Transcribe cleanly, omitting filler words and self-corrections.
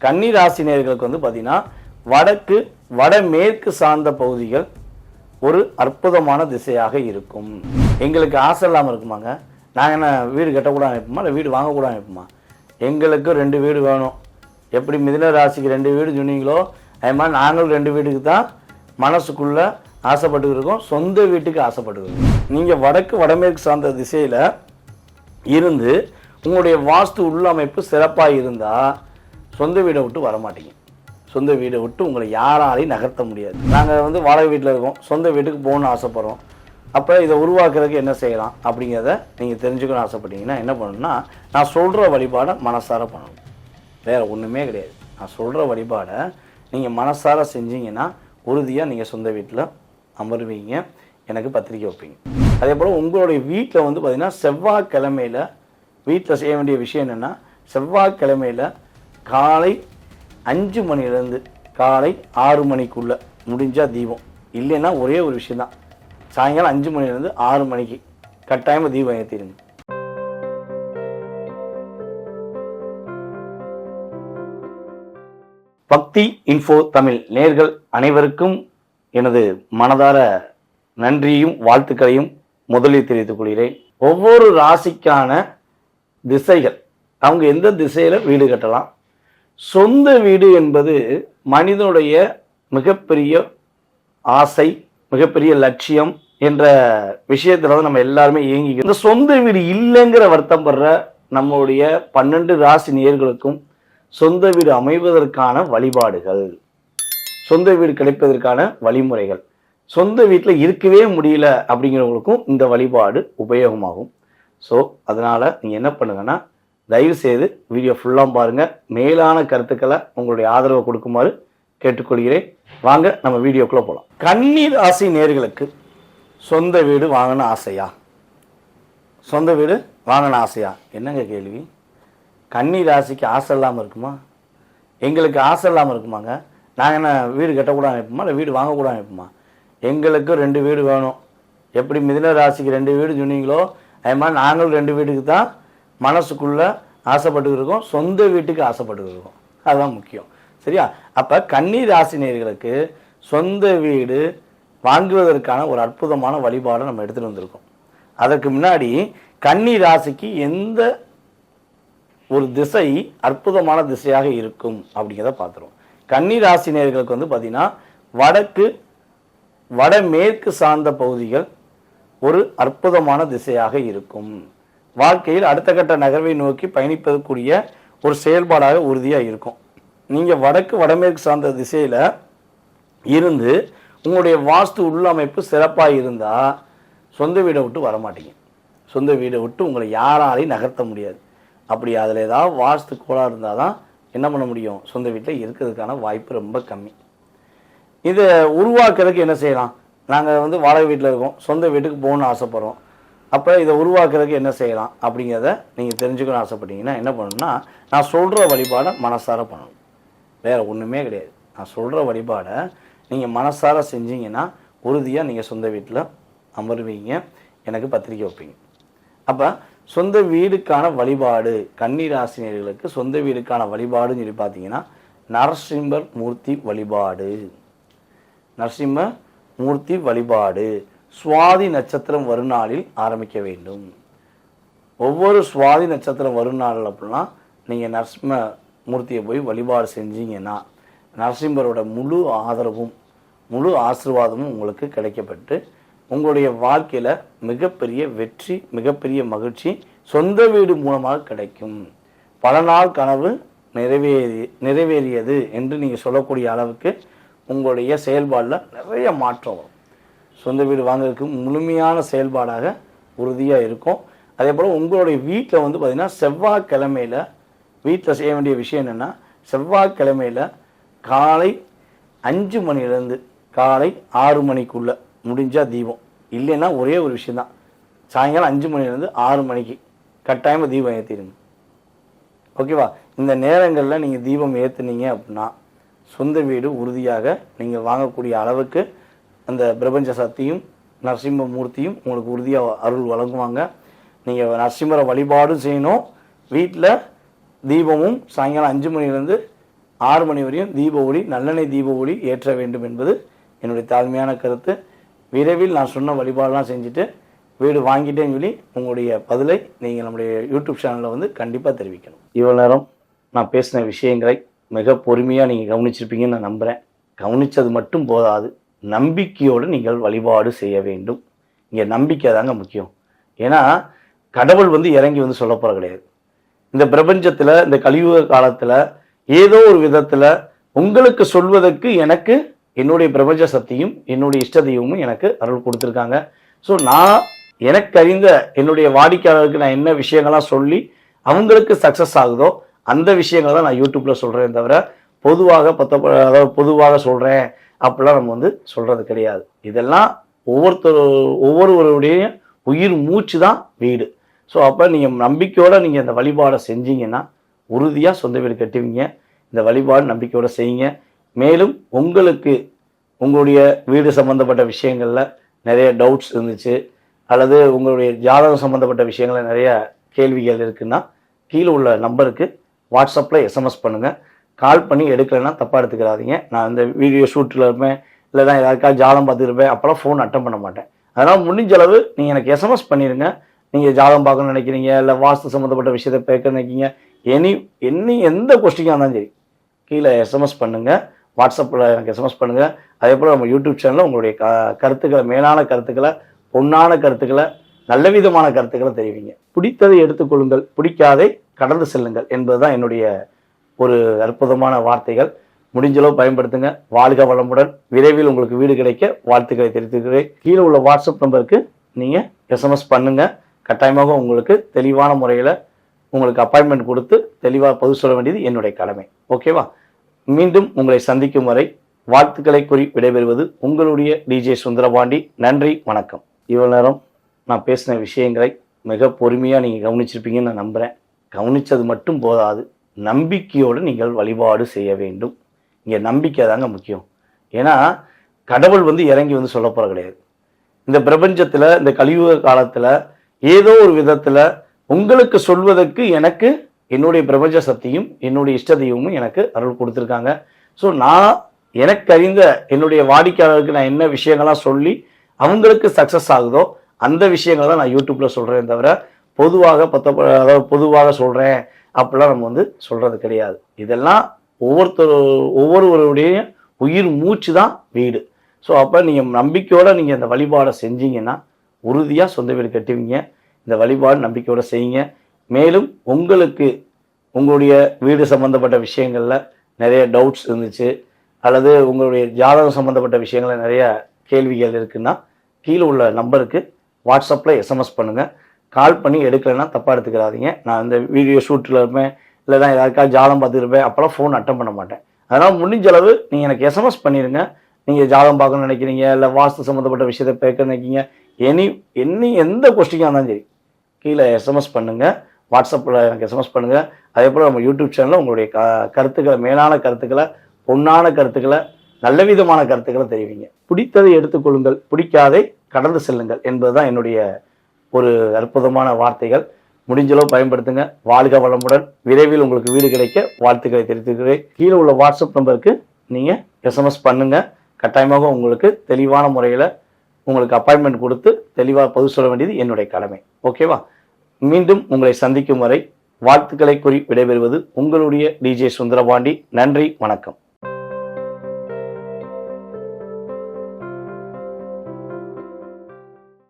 கன்னி ராசினியர்களுக்கு வந்து பார்த்தீங்கன்னா வடக்கு வடமேற்கு சார்ந்த பகுதிகள் ஒரு அற்புதமான திசையாக இருக்கும். எங்களுக்கு ஆசை இல்லாமல் இருக்குமாங்க, நாங்கள் என்ன வீடு கட்டக்கூட நினைப்போமா, இல்லை வீடு வாங்கக்கூட நினைப்போமா? எங்களுக்கு 2 வீடு வேணும். எப்படி மிதுன ராசிக்கு 2 வீடு சொன்னீங்களோ அது மாதிரி நாங்களும் 2 வீட்டுக்கு தான் மனசுக்குள்ளே ஆசைப்பட்டு இருக்கோம், சொந்த வீட்டுக்கு ஆசைப்பட்டு இருக்கோம். நீங்கள் வடக்கு வடமேற்கு சார்ந்த திசையில் இருந்து உங்களுடைய வாஸ்து உள்ளமைப்பு சிறப்பாக இருந்தால் சொந்த வீடை விட்டு வரமாட்டீங்க. சொந்த வீடை விட்டு உங்களை யாராலையும் நகர்த்த முடியாது. நாங்கள் வந்து வாடகை வீட்டில் இருக்கோம், சொந்த வீட்டுக்கு போகணுன்னு ஆசைப்பட்றோம். அப்போ இதை உருவாக்குறதுக்கு என்ன செய்யலாம் அப்படிங்கிறத நீங்கள் தெரிஞ்சுக்கணும்னு ஆசைப்பட்டீங்கன்னா என்ன பண்ணணும்னா, நான் சொல்கிற வழிபாடை மனசார பண்ணணும். வேறு ஒன்றுமே கிடையாது. நான் சொல்கிற வழிபாடை நீங்கள் மனசார செஞ்சீங்கன்னா உறுதியாக நீங்கள் சொந்த வீட்டில் அமர்வீங்க, எனக்கு பத்திரிக்கை வைப்பீங்க. அதே போல் உங்களுடைய வீட்டில் வந்து பார்த்திங்கன்னா செவ்வாய்க்கிழமையில் வீட்டில் செய்ய வேண்டிய விஷயம் என்னென்னா, செவ்வாய்க்கிழமையில் காலை 5 மணிலேருந்து காலை 6 மணிக்குள்ளே முடிஞ்சால் தீபம், இல்லைன்னா ஒரே ஒரு விஷயந்தான், சாயங்காலம் 5 மணிலேருந்து 6 மணிக்கு கட்டாயமாக தீபம் ஏற்றிடுங்க. பக்தி இன்ஃபோ தமிழ் நேயர்கள் அனைவருக்கும் எனது மனதார நன்றியும் வாழ்த்துக்களையும் முதலில் தெரிவித்துக் கொள்கிறேன். ஒவ்வொரு ராசிக்கான திசைகள், அவங்க எந்த திசையில் வீடு கட்டலாம், சொந்த வீடு என்பது மனிதனுடைய மிகப்பெரிய ஆசை, மிகப்பெரிய லட்சியம் என்ற விஷயத்துல நம்ம எல்லாருமே இயங்கிக்கிறோம். இந்த சொந்த வீடு இல்லைங்கிற வருத்தம் படுற நம்மளுடைய 12 ராசி நேயர்களுக்கும் சொந்த வீடு அமைவதற்கான வழிபாடுகள், சொந்த வீடு கிடைப்பதற்கான வழிமுறைகள், சொந்த வீட்டில் இருக்கவே முடியல அப்படிங்கிறவங்களுக்கும் இந்த வழிபாடு உபயோகமாகும். ஸோ அதனால் நீங்கள் என்ன பண்ணுங்கன்னா, தயவு செய்து வீடியோ ஃபுல்லாக பாருங்கள், மேலான கருத்துக்களை உங்களுடைய ஆதரவை கொடுக்குமாறு கேட்டுக்கொள்கிறேன். வாங்க நம்ம வீடியோக்குள்ளே போகலாம். கன்னி ராசி நேயர்களுக்கு சொந்த வீடு வாங்கணும் ஆசையா? சொந்த வீடு வாங்கணும் ஆசையா? என்னங்க கேள்வி? கன்னி ராசிக்கு ஆசை இல்லாமல் இருக்குமா? எங்களுக்கு ஆசை இல்லாமல் இருக்குமாங்க, நாங்கள் என்ன வீடு கட்டக்கூட நினைப்போமா, இல்லை வீடு வாங்கக்கூட நினைப்போமா? எங்களுக்கு 2 வீடு வேணும். எப்படி மிதுன ராசிக்கு 2 வீடு சொன்னீங்களோ அது மாதிரி நாங்களும் 2 வீட்டுக்கு தான் மனசுக்குள்ளே ஆசைப்பட்டு இருக்கோம், சொந்த வீட்டுக்கு ஆசைப்பட்டு இருக்கோம். அதுதான் முக்கியம், சரியா? அப்போ கன்னி ராசினியர்களுக்கு சொந்த வீடு வாங்குவதற்கான ஒரு அற்புதமான வழிபாடை நம்ம எடுத்துகிட்டு வந்திருக்கோம். அதற்கு முன்னாடி கன்னி ராசிக்கு எந்த ஒரு திசை அற்புதமான திசையாக இருக்கும் அப்படிங்கிறத பார்த்துருவோம். கன்னி ராசினியர்களுக்கு வந்து பார்த்திங்கன்னா வடக்கு வடமேற்கு சார்ந்த பகுதிகள் ஒரு அற்புதமான திசையாக இருக்கும். வாழ்க்கையில் அடுத்த கட்ட நகர்வை நோக்கி பயணிப்பதற்குரிய ஒரு செயல்பாடாக உறுதியாக இருக்கும். நீங்கள் வடக்கு வடமேற்கு சார்ந்த திசையில் இருந்து உங்களுடைய வாஸ்து உள்ளமைப்பு சிறப்பாக இருந்தால் சொந்த வீடை விட்டு வரமாட்டீங்க. சொந்த வீடை விட்டு உங்களை யாராலையும் நகர்த்த முடியாது. அப்படி அதில் ஏதாவது வாஸ்து கோளாறு இருந்தால் தான் என்ன பண்ண முடியும், சொந்த வீட்டில் இருக்கிறதுக்கான வாய்ப்பு ரொம்ப கம்மி. இதை உருவாக்குறதுக்கு என்ன செய்யலாம்? நாங்கள் வந்து வாடகை வீட்டில் இருக்கோம், சொந்த வீட்டுக்கு போகணுன்னு ஆசைப்பட்றோம். அப்போ இதை உருவாக்குறதுக்கு என்ன செய்யலாம் அப்படிங்கிறத நீங்கள் தெரிஞ்சுக்கணும்னு ஆசைப்பட்டீங்கன்னா என்ன பண்ணணும்னா, நான் சொல்கிற வழிபாடை மனசார பண்ணணும். வேறு ஒன்றுமே கிடையாது. நான் சொல்கிற வழிபாடை நீங்கள் மனசார செஞ்சீங்கன்னா உறுதியாக நீங்கள் சொந்த வீட்டில் அமர்வீங்க, எனக்கு பத்திரிக்கை வைப்பீங்க. அப்போ சொந்த வீடுக்கான வழிபாடு, கன்னி ராசினியர்களுக்கு சொந்த வீடுக்கான வழிபாடுன்னு சொல்லி பார்த்தீங்கன்னா நரசிம்மர் மூர்த்தி வழிபாடு. நரசிம்ம மூர்த்தி வழிபாடு சுவாதி நட்சத்திரம் வரும் நாளில் ஆரம்பிக்க வேண்டும். ஒவ்வொரு சுவாதி நட்சத்திரம் வரும் நாள் அப்படின்னா நீங்கள் நரசிம்ம மூர்த்தியை போய் வழிபாடு செஞ்சீங்கன்னா நரசிம்மரோட முழு ஆதரவும் முழு ஆசீர்வாதமும் உங்களுக்கு கிடைக்கப்பட்டு உங்களுடைய வாழ்க்கையில் மிகப்பெரிய வெற்றி, மிகப்பெரிய மகிழ்ச்சி சொந்த வீடு மூலமாக கிடைக்கும். பல நாள் கனவு நிறைவேறியது என்று நீங்கள் சொல்லக்கூடிய அளவுக்கு உங்களுடைய செயல்பாடில் நிறைய மாற்றம் வரும். சொந்த வீடு வாங்குறதுக்கு முழுமையான செயல்பாடாக உறுதியாக இருக்கும். அதே போல் உங்களுடைய வீட்டில் வந்து பார்த்திங்கன்னா செவ்வாய்க்கிழமையில் வீட்டில் செய்ய வேண்டிய விஷயம் என்னென்னா, செவ்வாய்க்கிழமையில் காலை 5 மணிலேருந்து காலை 6 மணிக்குள்ளே முடிஞ்சால் தீபம், இல்லைன்னா ஒரே ஒரு விஷயந்தான், சாயங்காலம் 5 மணிலேருந்து 6 மணிக்கு கட்டாயமாக தீபம் ஏற்றிடுங்க. ஓகேவா? இந்த நேரங்களில் நீங்கள் தீபம் ஏற்றுனீங்க அப்படின்னா சொந்த வீடு உறுதியாக நீங்கள் வாங்கக்கூடிய அளவுக்கு அந்த பிரபஞ்ச சக்தியும் நரசிம்ம மூர்த்தியும் உங்களுக்கு உறுதியாக அருள் வழங்குவாங்க. நீங்கள் நரசிம்மரை வழிபாடும் செய்யணும், வீட்டில் தீபமும் சாயங்காலம் 5 மணிலேருந்து 6 மணி வரையும் தீப ஒளி, நல்லெண்ணெய் தீப ஒளி ஏற்ற வேண்டும் என்பது என்னுடைய தாழ்மையான கருத்து. விரைவில் நான் சொன்ன வழிபாடெல்லாம் செஞ்சுட்டு வீடு வாங்கிட்டேன்னு சொல்லி உங்களுடைய பதிலை நீங்கள் நம்முடைய யூடியூப் சேனலில் வந்து கண்டிப்பாக தெரிவிக்கணும். இவ்வளோ நேரம் நான் பேசின விஷயங்களை மிக பொறுமையாக நீங்கள் கவனிச்சிருப்பீங்கன்னு நான் நம்புகிறேன். கவனித்தது மட்டும் போதாது, நம்பிக்கையோடு நீங்கள் வழிபாடு செய்ய வேண்டும். இங்கே நம்பிக்கை தாங்க முக்கியம். ஏன்னா கடவுள் வந்து இறங்கி வந்து சொல்ல போகிற கிடையாது. இந்த பிரபஞ்சத்தில், இந்த கலியுக காலத்தில் ஏதோ ஒரு விதத்தில் உங்களுக்கு சொல்வதற்கு எனக்கு என்னுடைய பிரபஞ்ச சக்தியும் என்னுடைய இஷ்ட தெய்வமும் எனக்கு அருள் கொடுத்துருக்காங்க. ஸோ நான் எனக்கு அறிந்த என்னுடைய வாடிக்கையாளருக்கு நான் என்ன விஷயங்கள்லாம் சொல்லி அவங்களுக்கு சக்ஸஸ் ஆகுதோ அந்த விஷயங்களை தான் நான் யூடியூப்பில் சொல்கிறேன் தவிர பொதுவாக சொல்கிறேன் அப்படிலாம் நம்ம வந்து சொல்கிறது கிடையாது. இதெல்லாம் ஒவ்வொருவருடைய உயிர் மூச்சு தான் வீடு. ஸோ அப்போ நீங்கள் நம்பிக்கையோடு நீங்கள் இந்த வழிபாடை செஞ்சீங்கன்னா உறுதியாக சொந்த வீடு கட்டுவீங்க. இந்த வழிபாடு நம்பிக்கையோடு செய்யுங்க. மேலும் உங்களுக்கு உங்களுடைய வீடு சம்மந்தப்பட்ட விஷயங்களில் நிறைய டவுட்ஸ் இருந்துச்சு, அல்லது உங்களுடைய ஜாதகம் சம்மந்தப்பட்ட விஷயங்களில் நிறைய கேள்விகள் இருக்குன்னா கீழே உள்ள நம்பருக்கு வாட்ஸ்அப்பில் எஸ்எம்எஸ் பண்ணுங்கள். கால் பண்ணி எடுக்கலைன்னா தப்பாக எடுத்துக்கிறாதீங்க. நான் இந்த வீடியோ ஷூட்டில் இருப்பேன், இல்லைனா யாருக்காவது ஜாதகம் பார்த்துருப்பேன், அப்போல்லாம் ஃபோன் அட்டன் பண்ண மாட்டேன். அதனால் முடிஞ்ச அளவு நீங்கள் எனக்கு எஸ்எம்எஸ் பண்ணிடுங்க. நீங்கள் ஜாதகம் பார்க்கணும்னு நினைக்கிறீங்க, இல்லை வாஸ்து சம்மந்தப்பட்ட விஷயத்தை பேக்க நினைக்கிறீங்க, எந்த கொஸ்டினாக இருந்தாலும் சரி கீழே எஸ்எம்எஸ் பண்ணுங்கள். வாட்ஸ்அப்பில் எனக்கு எஸ்எம்எஸ் பண்ணுங்கள். அதே போல் நம்ம யூடியூப் சேனலில் உங்களுடைய கருத்துக்களை, மேலான கருத்துக்களை, பொன்னான கருத்துக்களை, நல்ல விதமான கருத்துக்களை தெரிவிங்க. பிடித்ததை எடுத்துக்கொள்ளுங்கள், பிடிக்காதை கடந்து செல்லுங்கள் என்பது தான் என்னுடைய ஒரு அற்புதமான வார்த்தைகள். முடிஞ்சளவு பயன்படுத்துங்க. வாழ்க வளமுடன். விரைவில் உங்களுக்கு வீடு கிடைக்க வாழ்த்துக்களை தெரிவித்துக்கிறேன். கீழே உள்ள வாட்ஸ்அப் நம்பருக்கு நீங்கள் எஸ்எம்எஸ் பண்ணுங்கள். கட்டாயமாக உங்களுக்கு தெளிவான முறையில் உங்களுக்கு அப்பாயின்மெண்ட் கொடுத்து தெளிவாக பதில் சொல்ல வேண்டியது என்னுடைய கடமை. ஓகேவா? மீண்டும் உங்களை சந்திக்கும் வரை வாழ்த்துக்களை கூறி விடைபெறுவது உங்களுடைய டிஜே சுந்தரபாண்டி. நன்றி, வணக்கம். இவ்வளோ நேரம் நான் பேசின விஷயங்களை மிக பொறுமையாக நீங்கள் கவனிச்சிருப்பீங்கன்னு நான் நம்புகிறேன். கவனித்தது மட்டும் போதாது, நம்பிக்கையோடு நீங்கள் வழிபாடு செய்ய வேண்டும். இங்கே நம்பிக்கை தாங்க முக்கியம். ஏன்னா கடவுள் வந்து இறங்கி வந்து சொல்ல போகிற கிடையாது. இந்த பிரபஞ்சத்தில், இந்த கலியுக காலத்தில் ஏதோ ஒரு விதத்தில் உங்களுக்கு சொல்வதற்கு எனக்கு என்னுடைய பிரபஞ்ச சக்தியும் என்னுடைய இஷ்ட தெய்வமும் எனக்கு அருள் கொடுத்துருக்காங்க. ஸோ நான் எனக்கு அறிந்த என்னுடைய வாடிக்கையாளருக்கு நான் என்ன விஷயங்கள்லாம் சொல்லி அவங்களுக்கு சக்ஸஸ் ஆகுதோ அந்த விஷயங்களை தான் நான் யூடியூப்பில் சொல்கிறேன் தவிர பொதுவாக சொல்கிறேன் அப்படிலாம் நம்ம வந்து சொல்கிறது கிடையாது. இதெல்லாம் ஒவ்வொருவருடைய உயிர் மூச்சு தான் வீடு. ஸோ அப்போ நீங்கள் நம்பிக்கையோடு நீங்கள் இந்த வழிபாடை செஞ்சீங்கன்னா உறுதியாக சொந்த வீடு கட்டுவீங்க. இந்த வழிபாடு நம்பிக்கையோடு செய்யுங்க. மேலும் உங்களுக்கு உங்களுடைய வீடு சம்மந்தப்பட்ட விஷயங்களில் நிறைய டவுட்ஸ் இருந்துச்சு, அல்லது உங்களுடைய ஜாதகம் சம்மந்தப்பட்ட விஷயங்களில் நிறைய கேள்விகள் இருக்குன்னா கீழே உள்ள நம்பருக்கு வாட்ஸ்அப்பில் எஸ்எம்எஸ் பண்ணுங்கள். கால் பண்ணி எடுக்கலைன்னா தப்பாக எடுத்துக்கிறாதீங்க. நான் இந்த வீடியோ ஷூட்டில் இருப்பேன், இல்லைனா யாருக்காவது ஜாதகம் பார்த்துருப்பேன், அப்போல்லாம் ஃபோன் அட்டன் பண்ண மாட்டேன். அதனால் முடிஞ்ச அளவு நீங்கள் எனக்கு எஸ்எம்எஸ் பண்ணிடுங்க. நீங்கள் ஜாதகம் பார்க்கணும்னு நினைக்கிறீங்க, இல்லை வாஸ்து சம்மந்தப்பட்ட விஷயத்தை பேக்க நினைக்கிறீங்க, எந்த கொஸ்டினாக இருந்தாலும் சரி கீழே எஸ்எம்எஸ் பண்ணுங்கள். வாட்ஸ்அப்பில் எனக்கு எஸ்எம்எஸ் பண்ணுங்கள். அதே போல் நம்ம யூடியூப் சேனலில் உங்களுடைய கருத்துக்களை, மேலான கருத்துக்களை, பொன்னான கருத்துக்களை, நல்ல விதமான கருத்துக்களை தெரிவிங்க. பிடித்ததை எடுத்துக்கொள்ளுங்கள், பிடிக்காதை கடந்து செல்லுங்கள் என்பது தான் என்னுடைய ஒரு அற்புதமான வார்த்தைகள். முடிஞ்சளவு பயன்படுத்துங்க. வாழ்க வளமுடன். விரைவில் உங்களுக்கு வீடு கிடைக்க வாழ்த்துக்களை தெரிவித்துக்கிறேன். கீழே உள்ள வாட்ஸ்அப் நம்பருக்கு நீங்கள் எஸ்எம்எஸ் பண்ணுங்கள். கட்டாயமாக உங்களுக்கு தெளிவான முறையில் உங்களுக்கு அப்பாயின்மெண்ட் கொடுத்து தெளிவாக பதில் சொல்ல வேண்டியது என்னுடைய கடமை. ஓகேவா? மீண்டும் உங்களை சந்திக்கும் வரை வாழ்த்துக்களை கூறி விடைபெறுவது உங்களுடைய டிஜே சுந்தரபாண்டி. நன்றி, வணக்கம்.